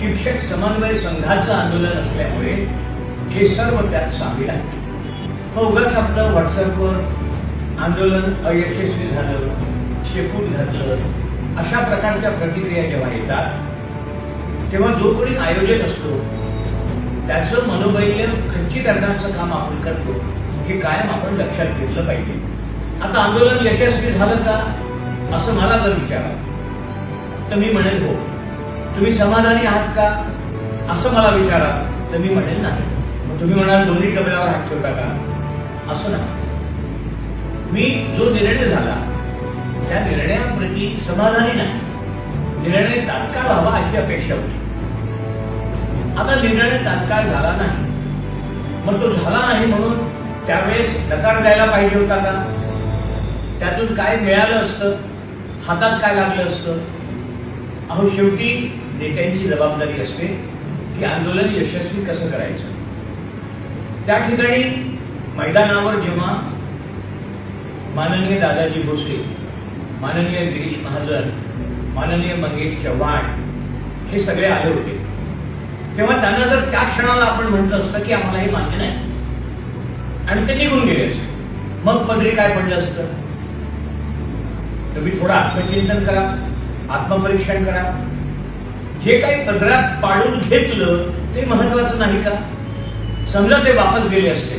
शिक्षक समन्वय संघाचं आंदोलन असल्यामुळे हे सर्व त्यात सामील आहे. उगाच आपलं व्हॉट्सअपवर आंदोलन अयशस्वी झालं, शेपूट घातलं, अशा प्रकारच्या प्रतिक्रिया जेव्हा येतात तेव्हा जो कोणी आयोजक असतो त्याचं मनोबैल्य खच्ची करण्याचं काम आपण करतो हे कायम आपण लक्षात घेतलं पाहिजे. आता आंदोलन यशस्वी झालं का असं मला जर विचारा तर मी म्हणेल हो. तुम्ही समाधानी आहात का असं मला विचारा तर मी म्हणेल नाही. मग तुम्ही म्हणाल दोन्ही डबल्यावर हात ठेवता का? असं नाही. मी जो निर्णय झाला त्या निर्णयाप्रती समाधानी नाही. निर्णय तात्काळ व्हावा अशी अपेक्षा होती. आता निर्णय तात्काळ झाला नाही. मग तो झाला नाही म्हणून त्यावेळेस नकार द्यायला पाहिजे होता का? त्यातून काय मिळालं असतं, हातात काय लागलं असतं? अहो, शेवटी नेत्यांची जबाबदारी असते की आंदोलन यशस्वी कसं करायचं. त्या ठिकाणी मैदानावर जेव्हा माननीय दादाजी भोसले, माननीय गिरीश महाजन, माननीय मंगेश चव्हाण हे सगळे आले होते तेव्हा त्यांना जर त्या क्षणाला आपण म्हटलं असतं की आम्हाला हे मान्य नाही आणि ते निघून गेले असते, मग पदरी काय पडलं असतं? तुम्ही थोडं आत्मचिंतन करा, आत्मपरीक्षण करा. जे काही पदरात पाडून घेतलं ते महत्वाचं नाही का? समजा ते वापस गेले असते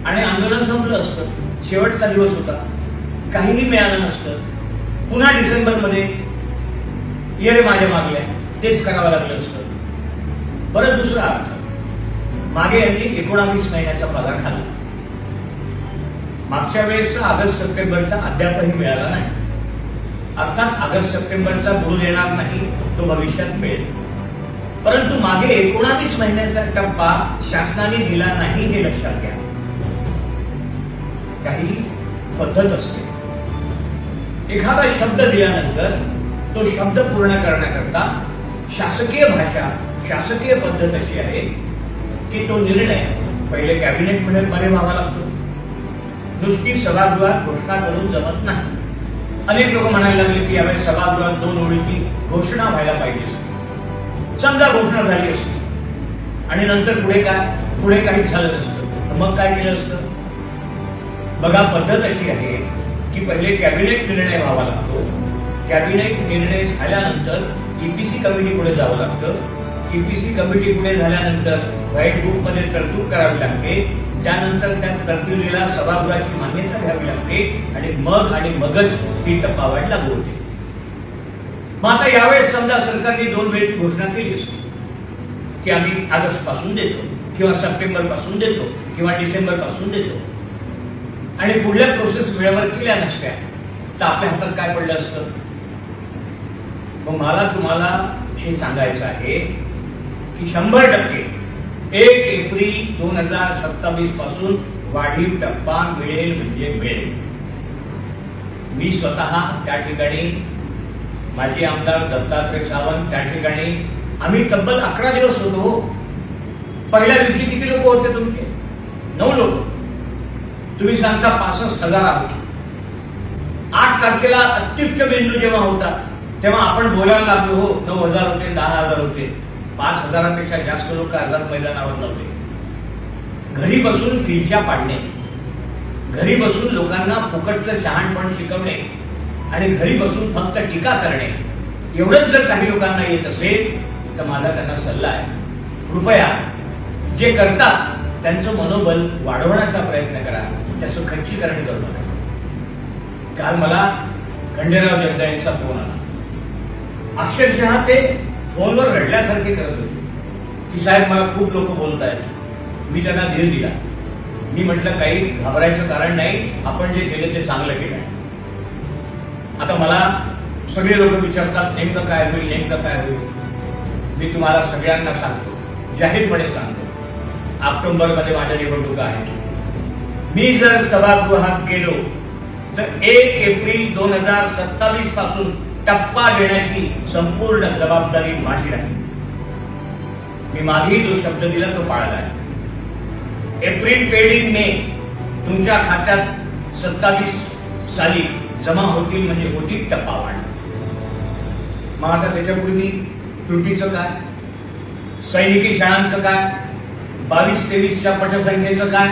आणि आंदोलन संपलं असतं, शेवटचा दिवस होता, काहीही मिळालं नसतं, पुन्हा डिसेंबरमध्ये ये रे माझ्या मागल्या तेच करावं लागलं असतं. बरं, दुसरा अर्थ, मागे यांनी 19 महिन्याचा पगार खाल्ला. मागच्या वेळेसचा ऑगस्ट सप्टेंबरचा अद्यापही मिळाला नाही. अर्थात ऑगस्ट सप्टेंबरचा भूल येणार नाही, तो भविष्यात मिळेल. परंतु मागे 19 महिन्याचा टप्पा शासनाने दिला नाही हे लक्षात घ्या. काही पद्धत असते. एखादा शब्द दिल्यानंतर तो शब्द पूर्ण करण्याकरता शासकीय भाषा, शासकीय पद्धत अशी आहे की तो निर्णय पहिले कॅबिनेट मध्ये व्हावा लागतो. नुसती सभागृहात घोषणा करून जमत नाही. अनेक लोक म्हणायला लागले की यावेळेस सभागृहात 2 ओळीची घोषणा व्हायला पाहिजे असते. समजा घोषणा झाली असती आणि नंतर पुढे काहीच झालं नसतं, तर मग काय केलं असतं? बघा, पद्धत अशी आहे की पहिले कॅबिनेट निर्णय व्हावा लागतो. कॅबिनेट निर्णय झाल्यानंतर ईपीसी कमिटी पुढे जावं लागतं. ईपीसी कमिटी पुढे झाल्यानंतर व्हाईट बुक मध्ये तरतूद करावी लागते. त्यानंतर त्या तरतुदीला सभागृहाची मान्यता घ्यावी लागते आणि मगच ती टप्पावाढ लागू होते. मग आता यावेळेस समजा सरकारने 2 वेळेची घोषणा केली असती की आम्ही ऑगस्ट पासून देतो किंवा सप्टेंबर पासून देतो किंवा डिसेंबर पासून देतो आणि पुढल्या प्रोसेस वेळेवर केल्या नसत्या तर आपल्या हातात काय पडलं असतं? मग मला तुम्हाला हे सांगायचं आहे की 100% 1 एप्रिल 2027 पासून वाढीव टप्पा मिळेल म्हणजे मिळेल. मी स्वतः त्या ठिकाणी, माजी आमदार दत्तात्रय सावंत त्या ठिकाणी, आम्ही तब्बल 11 दिवस होतो. पहिल्या दिवशी किती लोक होते तुमचे? 9 लोक. तुम्ही सांगता 65,000 आहोत. 8 तारखेला अत्युच्च बिंदू जेव्हा होता तेव्हा आपण बोलायला लागलो, हो 9,000 होते, 10,000 होते. 5,000पेक्षा जास्त लोक आझाद मैदानावर नव्हते. घरी बसून किलच्या पाडणे, घरी बसून लोकांना फुकटचं शहाणपण शिकवणे आणि घरी बसून फक्त टीका करणे, एवढंच जर काही लोकांना येत असेल तर माझा त्यांना सल्ला आहे, कृपया जे करतात त्यांचं मनोबल वाढवण्याचा प्रयत्न करा, त्याचं खच्चीकरण करू नका. काल मला खंडेराव जगदा यांचा फोन आला. अक्षरशः ते फोनवर रडल्यासारखे करत होते की साहेब मला खूप लोक बोलत आहेत. मी त्यांना धीर दिला. मी म्हटलं काही घाबरायचं कारण नाही, आपण जे केलं ते चांगलं केलं. आता मला सगळे लोक विचारतात नेमकं काय होईल, नेमकं काय होईल. मी तुम्हाला सगळ्यांना सांगतो, जाहीरपणे सांगतो, ऑक्टोबरमध्ये माझ्या निवडणुका आहेत. मी जर सभागृहात गेलो तर 1 एप्रिल 2027 पासून टप्पा देण्याची संपूर्ण जबाबदारी माझी आहे. मी मागे जो शब्द दिला तो पाळला आहे. एप्रिल पेड इन मे तुमच्या खात्यात 27 साली जमा होतील म्हणजे होतील टप्पावाढ. मग आता त्याच्यापूर्वी त्रुटीचं काय? सैनिकी शाळांचं काय, 22-23च्या पटसंख्येचं काय,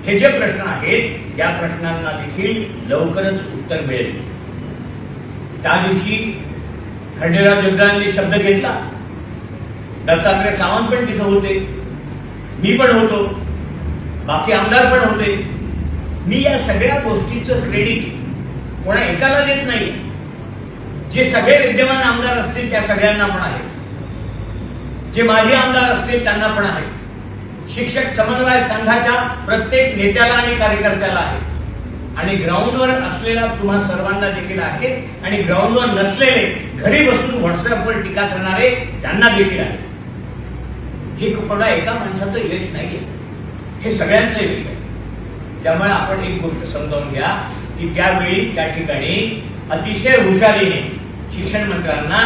हे जे प्रश्न आहेत या प्रश्नांना देखील लवकरच उत्तर मिळेल. त्या दिवशी खंडेराव जगदाळांनी शब्द घेतला. दत्तात्रय सावंत पण तिथं होते, मी पण होतो, बाकी आमदार पण होते. मी या सगळ्या गोष्टीचं क्रेडिट कोणा एकाला देत नाही. जे सगळे विद्यमान आमदार असतील त्या सगळ्यांना पण आहे, जे माजी आमदार असतील त्यांना पण आहे, शिक्षक समन्वय संघाच्या प्रत्येक नेत्याला आणि कार्यकर्त्याला आहे, आणि ग्राउंडवर असलेला तुम्हा सर्वांना देखील आहे, आणि ग्राउंडवर नसलेले घरी बसून व्हॉट्सअपवर टीका करणारे त्यांना देखील आहे. हे कोणा एका माणसाचं यश नाहीये, हे सगळ्यांचं यश आहे. त्यामुळे आपण एक गोष्ट समजावून घ्या की त्यावेळी त्या ठिकाणी अतिशय हुशारीने शिक्षण मंत्र्यांना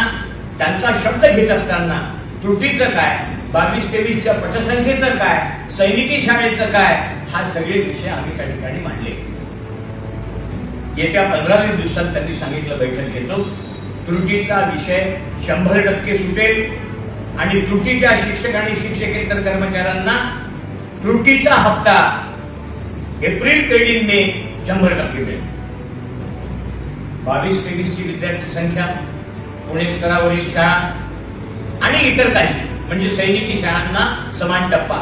त्यांचा शब्द घेत असताना त्रुटीचं काय, 22-23च्या पटसंख्येचं काय, सैनिकी शाळेचं काय, हा सगळे विषय आम्ही त्या ठिकाणी मांडले. येत्या 15-20 दिवसात त्यांनी सांगितलं बैठक घेतो, त्रुटीचा विषय 100% सुटेल, आणि त्रुटीच्या शिक्षक आणि शिक्षकेतर कर्मचाऱ्यांना त्रुटीचा हप्ता एप्रिल पेढीने 100% मिळेल. 22-23ची विद्यार्थी संख्या, पुणे स्तरावरील शाळा आणि इतर काही म्हणजे सैनिकी शाळांना समान टप्पा,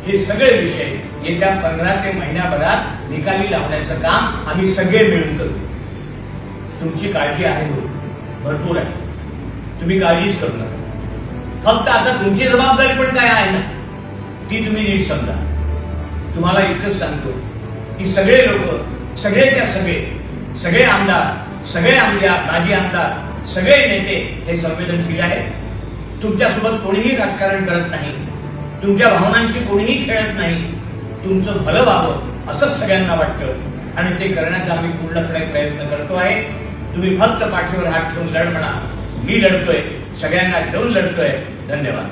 हे सगळे विषय येत्या 15 ते महिन्याभरात निकाली लावण्याचं काम आम्ही सगळे मिळून करू. तुमची काळजी आहे भरपूर आहे, तुम्ही काळजीच करू नका. फक्त आता तुमची जबाबदारी पण काय आहे ना, ती तुम्ही नीट समजा. तुम्हाला इतकंच सांगतो की सगळे लोक, सगळेच्या सगळे आमदार, सगळे माजी आमदार, सगळे नेते हे संवेदनशील आहेत. तुमच्यासोबत कोणीही राजकारण करत नाही, तुमच्या भावनांशी कोणीही खेळत नाही. तुमचं भलं व्हावं असंच सगळ्यांना वाटतं, आणि ते करण्याचा आम्ही पूर्णपणे प्रयत्न करतो आहे. तुम्ही फक्त पाठीवर हात ठेवून लढ म्हणा, मी लढतोय, सगळ्यांना घेऊन लढतोय. धन्यवाद.